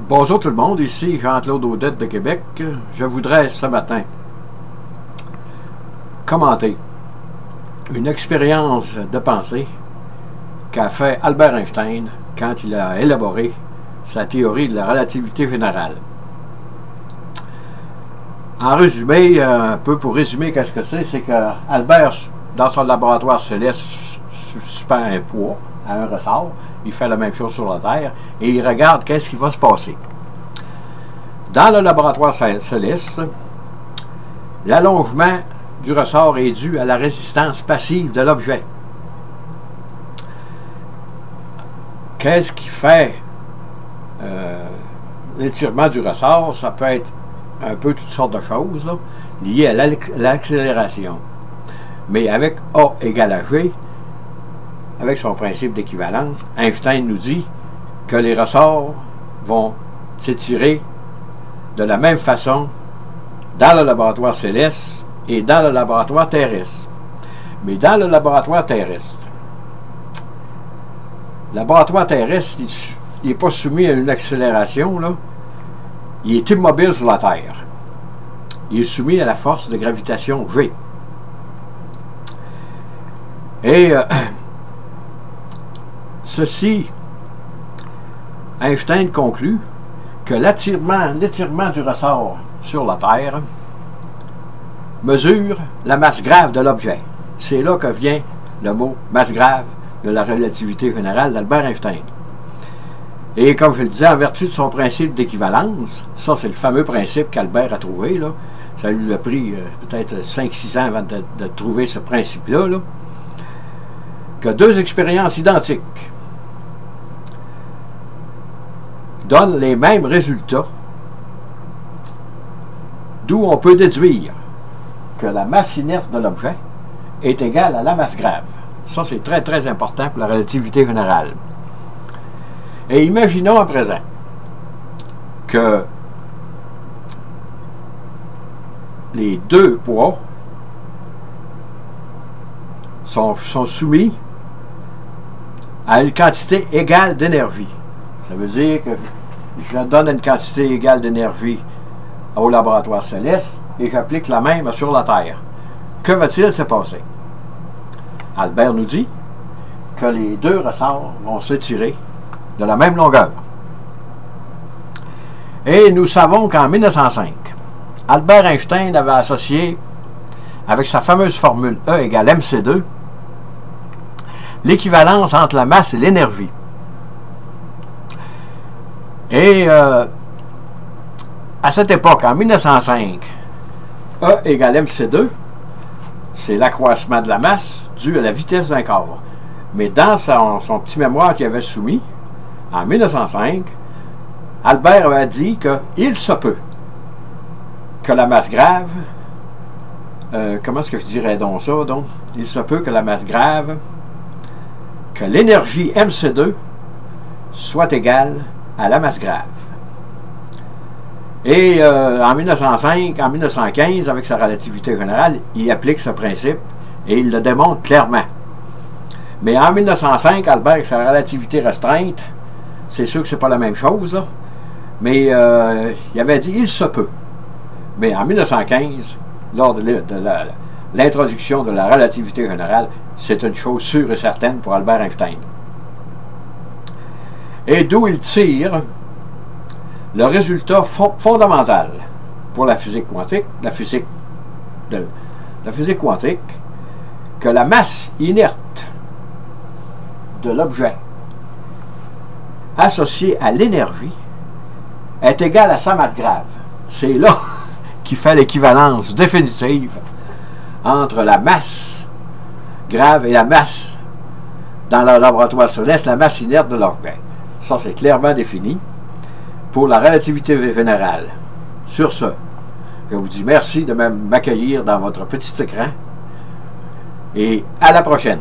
Bonjour tout le monde, ici Jean-Claude Audette de Québec. Je voudrais ce matin commenter une expérience de pensée qu'a fait Albert Einstein quand il a élaboré sa théorie de la relativité générale. En résumé, un peu pour résumer qu'est-ce que c'est que Albert, dans son laboratoire, se laisse suspend un poids à un ressort. Il fait la même chose sur la Terre et il regarde qu'est-ce qui va se passer. Dans le laboratoire céleste, l'allongement du ressort est dû à la résistance passive de l'objet. Qu'est-ce qui fait l'étirement du ressort? Ça peut être un peu toutes sortes de choses là, liées à l'accélération. Mais avec A égale à G, avec son principe d'équivalence, Einstein nous dit que les ressorts vont s'étirer de la même façon dans le laboratoire céleste et dans le laboratoire terrestre. Mais dans le laboratoire terrestre, il n'est pas soumis à une accélération, là. Il est immobile sur la Terre. Il est soumis à la force de gravitation G. Et ceci, Einstein conclut que l'étirement du ressort sur la Terre mesure la masse grave de l'objet. C'est là que vient le mot masse grave de la relativité générale d'Albert Einstein. Et comme je le disais, en vertu de son principe d'équivalence, ça c'est le fameux principe qu'Albert a trouvé, là. Ça lui a pris peut-être 5-6 ans avant de trouver ce principe-là, là, que deux expériences identiques donnent les mêmes résultats, d'où on peut déduire que la masse inerte de l'objet est égale à la masse grave. Ça, c'est très, très important pour la relativité générale. Et imaginons à présent que les deux poids sont soumis à une quantité égale d'énergie. Ça veut dire que je donne une quantité égale d'énergie au laboratoire céleste et j'applique la même sur la Terre. Que va-t-il se passer? Albert nous dit que les deux ressorts vont s'étirer de la même longueur. Et nous savons qu'en 1905, Albert Einstein avait associé, avec sa fameuse formule E égale mc2, l'équivalence entre la masse et l'énergie. Et à cette époque, en 1905, E égale mc2, c'est l'accroissement de la masse dû à la vitesse d'un corps. Mais dans son petit mémoire qu'il avait soumis, en 1905, Albert avait dit qu'il se peut que la masse grave, comment est-ce que je dirais donc ça? Donc, il se peut que la masse grave, que l'énergie mc2 soit égale à la masse grave. Et en 1915, avec sa relativité générale, il applique ce principe et il le démontre clairement. Mais en 1905, Albert, avec sa relativité restreinte, c'est sûr que c'est pas la même chose, là, mais il avait dit « il se peut ». Mais en 1915, lors de l'introduction de la relativité générale, c'est une chose sûre et certaine pour Albert Einstein. Et d'où il tire le résultat fondamental pour la physique quantique, la physique quantique, que la masse inerte de l'objet associée à l'énergie est égale à sa masse grave. C'est là qu'il fait l'équivalence définitive entre la masse grave et la masse dans le laboratoire céleste, la masse inerte de l'objet. Ça, c'est clairement défini pour la relativité générale. Sur ce, je vous dis merci de m'accueillir dans votre petit écran et à la prochaine.